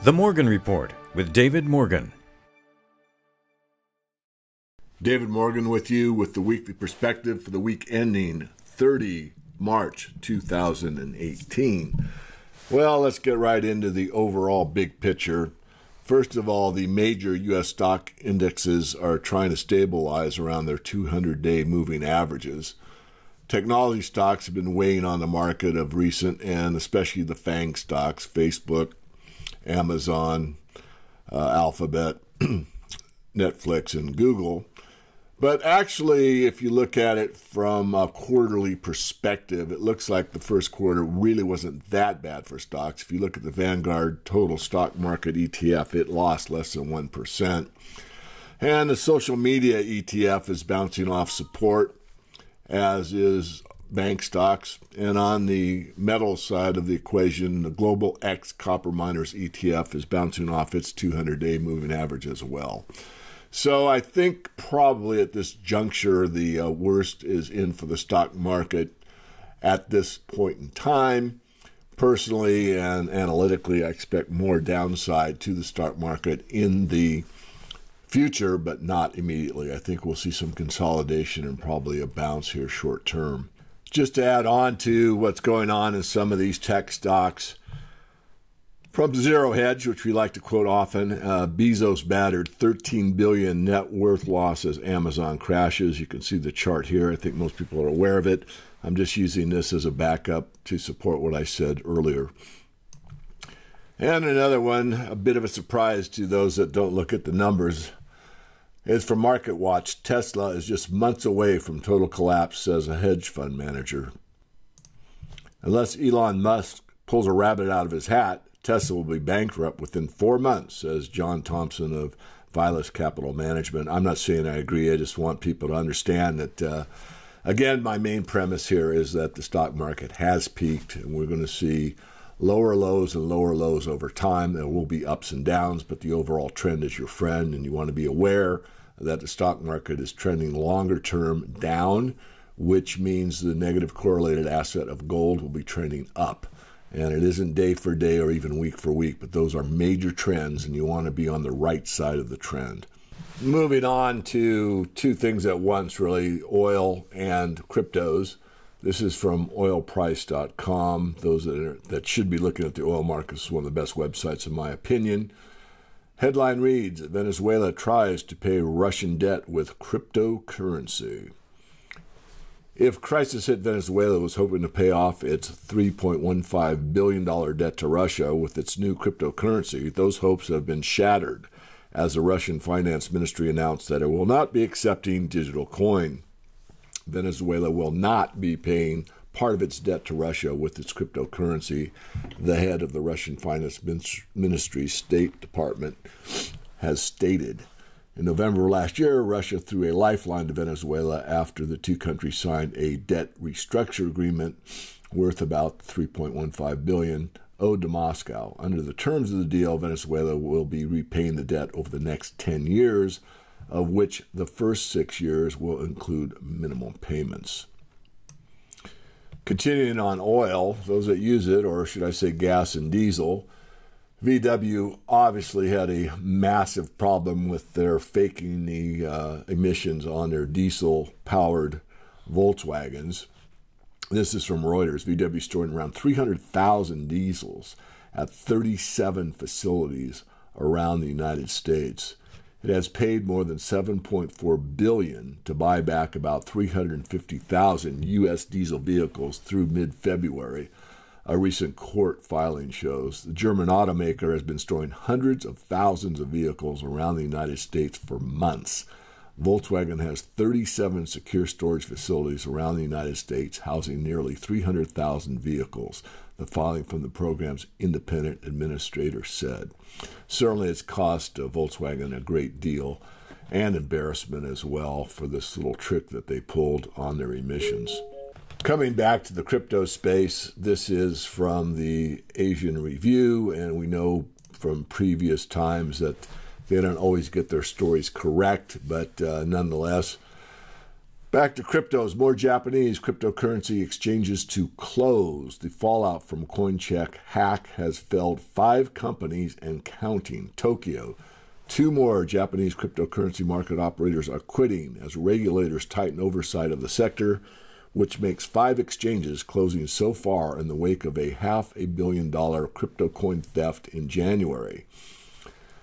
The Morgan Report with David Morgan. David Morgan with you with the weekly perspective for the week ending 30 March 2018. Well, let's get right into the overall big picture. First of all, the major U.S. stock indexes are trying to stabilize around their 200-day moving averages. Technology stocks have been weighing on the market of recent, and especially the FANG stocks, Facebook, Amazon, Alphabet, Netflix, and Google. But actually, if you look at it from a quarterly perspective, it looks like the first quarter really wasn't that bad for stocks. If you look at the Vanguard Total Stock Market ETF, it lost less than 1%. And the social media ETF is bouncing off support, as is bank stocks. And on the metal side of the equation, the Global X Copper Miners ETF is bouncing off its 200-day moving average as well. So I think probably at this juncture, the worst is in for the stock market at this point in time. Personally and analytically, I expect more downside to the stock market in the future, but not immediately. I think we'll see some consolidation and probably a bounce here short term. Just to add on to what's going on in some of these tech stocks, from Zero Hedge, which we like to quote often, Bezos battered $13 billion net worth loss as Amazon crashes. You can see the chart here. I think most people are aware of it. I'm just using this as a backup to support what I said earlier. And another one, a bit of a surprise to those that don't look at the numbers, is from MarketWatch. Tesla is just months away from total collapse, says a hedge fund manager. Unless Elon Musk pulls a rabbit out of his hat, Tesla will be bankrupt within 4 months, says John Thompson of Vilas Capital Management. I'm not saying I agree. I just want people to understand that, again, my main premise here is that the stock market has peaked, and we're going to see lower lows and lower lows over time. There will be ups and downs, but the overall trend is your friend, and you want to be aware that the stock market is trending longer term down, which means the negative correlated asset of gold will be trending up. And it isn't day for day or even week for week, but those are major trends, and you want to be on the right side of the trend. Moving on to two things at once, really, oil and cryptos. This is from oilprice.com. Those that should be looking at the oil market is one of the best websites, in my opinion. Headline reads, Venezuela tries to pay Russian debt with cryptocurrency. If crisis hit, Venezuela was hoping to pay off its $3.15 billion debt to Russia with its new cryptocurrency. Those hopes have been shattered as the Russian finance ministry announced that it will not be accepting digital coin. Venezuela will not be paying part of its debt to Russia with its cryptocurrency, the head of the Russian Finance Ministry State Department has stated. In November last year, Russia threw a lifeline to Venezuela after the two countries signed a debt restructure agreement worth about $3.15 billion owed to Moscow. Under the terms of the deal, Venezuela will be repaying the debt over the next 10 years, of which the first 6 years will include minimum payments. Continuing on oil, those that use it, or should I say gas and diesel, VW obviously had a massive problem with their faking the emissions on their diesel-powered Volkswagens. This is from Reuters. VW storing around 300,000 diesels at 37 facilities around the United States. It has paid more than $7.4 billion to buy back about 350,000 U.S. diesel vehicles through mid-February, a recent court filing shows. The German automaker has been storing hundreds of thousands of vehicles around the United States for months. Volkswagen has 37 secure storage facilities around the United States, housing nearly 300,000 vehicles, the filing from the program's independent administrator said. Certainly it's cost Volkswagen a great deal and embarrassment as well for this little trick that they pulled on their emissions. Coming back to the crypto space, this is from the Asian Review, and we know from previous times that they don't always get their stories correct, but nonetheless, Back to cryptos. More Japanese cryptocurrency exchanges to close. The fallout from CoinCheck hack has felled 5 companies and counting. Tokyo. 2 more Japanese cryptocurrency market operators are quitting as regulators tighten oversight of the sector, which makes 5 exchanges closing so far in the wake of a $500 million crypto coin theft in January.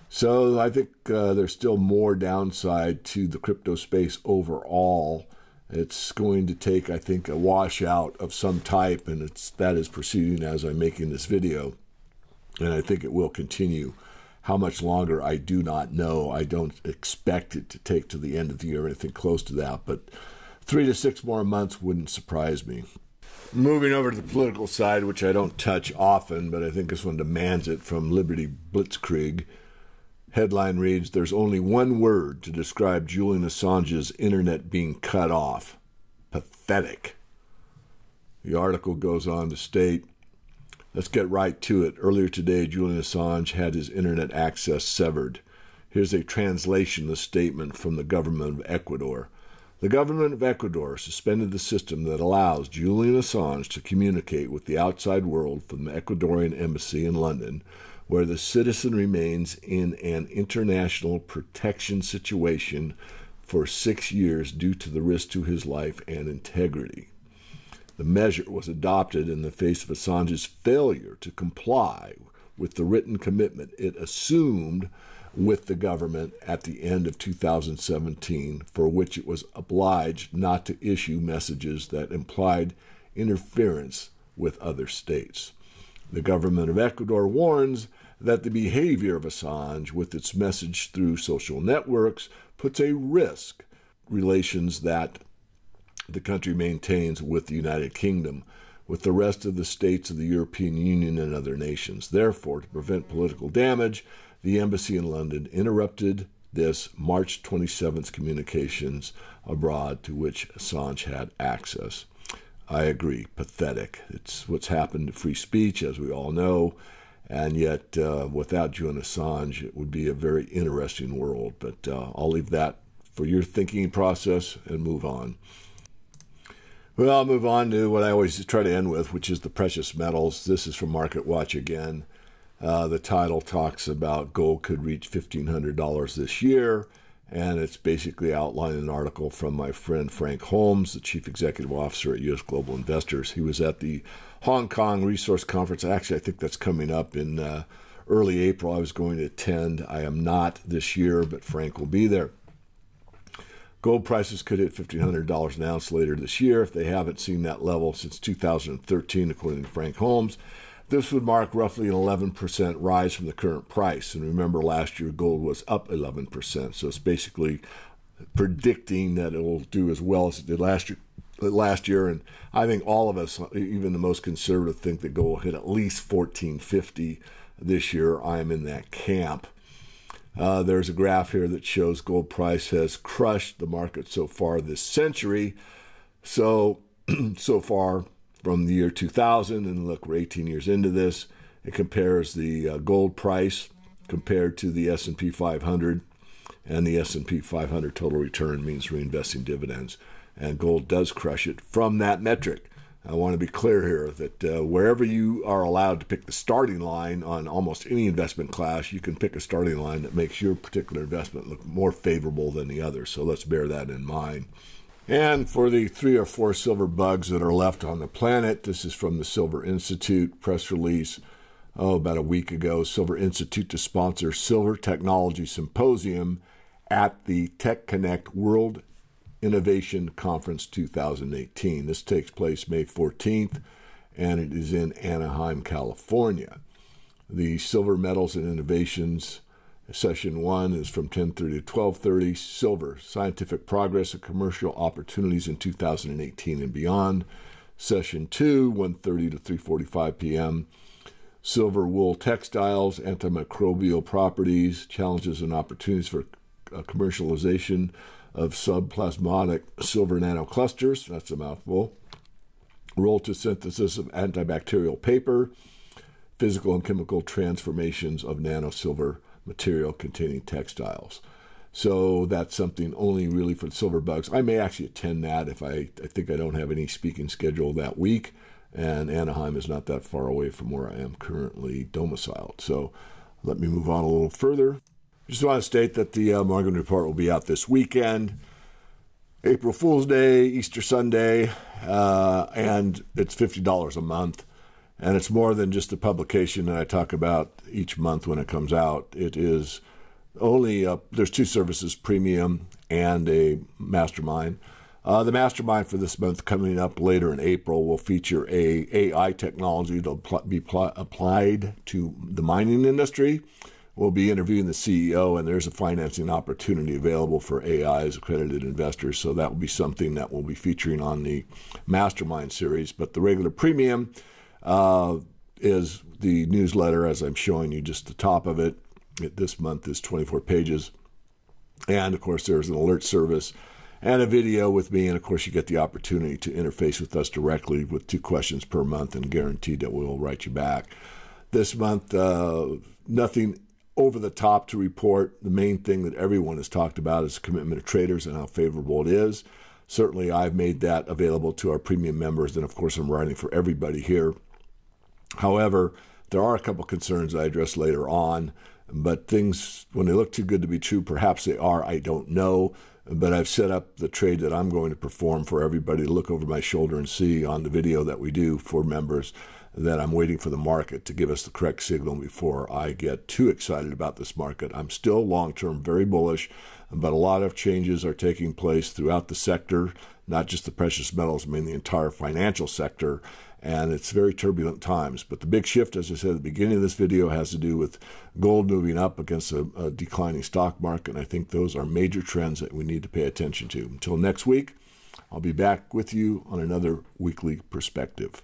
So I think there's still more downside to the crypto space overall. It's going to take, I think, a washout of some type, and that is proceeding as I'm making this video. And I think it will continue. How much longer, I do not know. I don't expect it to take to the end of the year or anything close to that, but 3 to 6 more months wouldn't surprise me. Moving over to the political side, which I don't touch often, but I think this one demands it, from Liberty Blitzkrieg. Headline reads, "There's only one word to describe Julian Assange's internet being cut off. Pathetic." The article goes on to state, let's get right to it. Earlier today, Julian Assange had his internet access severed. Here's a translation of the statement from the government of Ecuador. The government of Ecuador suspended the system that allows Julian Assange to communicate with the outside world from the Ecuadorian embassy in London, where the citizen remains in an international protection situation for 6 years due to the risk to his life and integrity. The measure was adopted in the face of Assange's failure to comply with the written commitment it assumed with the government at the end of 2017, for which it was obliged not to issue messages that implied interference with other states. The government of Ecuador warns that the behavior of Assange with its message through social networks puts at risk relations that the country maintains with the United Kingdom, with the rest of the states of the European Union and other nations. Therefore, to prevent political damage, the embassy in London interrupted this March 27th communications abroad to which Assange had access. I agree, pathetic. It's what's happened to free speech, as we all know. And yet, without Julian Assange, it would be a very interesting world. But I'll leave that for your thinking process and move on. Well, I'll move on to what I always try to end with, which is the precious metals. This is from Market Watch again. The title talks about gold could reach $1,500 this year. And it's basically outlining an article from my friend Frank Holmes, the Chief Executive Officer at U.S. Global Investors. He was at the Hong Kong Resource Conference. Actually, I think that's coming up in early April. I was going to attend. I am not this year, but Frank will be there. Gold prices could hit $1,500 an ounce later this year if they haven't seen that level since 2013, according to Frank Holmes. This would mark roughly an 11% rise from the current price. And remember, last year gold was up 11%. So it's basically predicting that it will do as well as it did last year. And I think all of us, even the most conservative, think that gold will hit at least $1,450 this year. I am in that camp. There's a graph here that shows gold price has crushed the market so far this century. So far, from the year 2000, and look, we're 18 years into this. It compares the gold price compared to the S&P 500, and the S&P 500 total return means reinvesting dividends, and gold does crush it from that metric. I want to be clear here that wherever you are allowed to pick the starting line on almost any investment class, you can pick a starting line that makes your particular investment look more favorable than the other, so let's bear that in mind. And for the 3 or 4 silver bugs that are left on the planet, this is from the Silver Institute press release, about a week ago. Silver Institute to sponsor Silver Technology Symposium at the Tech Connect World Innovation Conference 2018. This takes place May 14th, and it is in Anaheim, California. The Silver Metals and Innovations Session 1 is from 10:30 to 12:30. Silver, Scientific Progress and Commercial Opportunities in 2018 and Beyond. Session 2, 1:30 to 3:45 p.m. Silver Wool Textiles, Antimicrobial Properties, Challenges and Opportunities for Commercialization of Subplasmatic Silver Nanoclusters. That's a mouthful. Role to Synthesis of Antibacterial Paper. Physical and Chemical Transformations of Nanosilver Material containing textiles. So that's something only really for the silver bugs. I may actually attend that if I think I don't have any speaking schedule that week. And Anaheim is not that far away from where I am currently domiciled. So let me move on a little further. Just want to state that the Morgan Report will be out this weekend. April Fool's Day, Easter Sunday, and it's $50 a month. And it's more than just a publication that I talk about each month when it comes out. It is only, there's two services, premium and a mastermind. The mastermind for this month coming up later in April will feature a AI technology that will be applied to the mining industry. We'll be interviewing the CEO, and there's a financing opportunity available for AI as accredited investors. So that will be something that we'll be featuring on the mastermind series. But the regular premium is the newsletter, as I'm showing you just the top of it. This month is 24 pages. And, of course, there's an alert service and a video with me. And, of course, you get the opportunity to interface with us directly with 2 questions per month, and guaranteed that we'll write you back. This month, nothing over the top to report. The main thing that everyone has talked about is commitment of traders and how favorable it is. Certainly, I've made that available to our premium members, and, of course, I'm writing for everybody here. However, there are a couple concerns I address later on, but things, when they look too good to be true, perhaps they are, I don't know. But I've set up the trade that I'm going to perform for everybody to look over my shoulder and see on the video that we do for members, that I'm waiting for the market to give us the correct signal before I get too excited about this market. I'm still long-term very bullish, but a lot of changes are taking place throughout the sector, not just the precious metals, I mean the entire financial sector, and it's very turbulent times. But the big shift, as I said at the beginning of this video, has to do with gold moving up against a declining stock market, and I think those are major trends that we need to pay attention to. Until next week, I'll be back with you on another weekly perspective.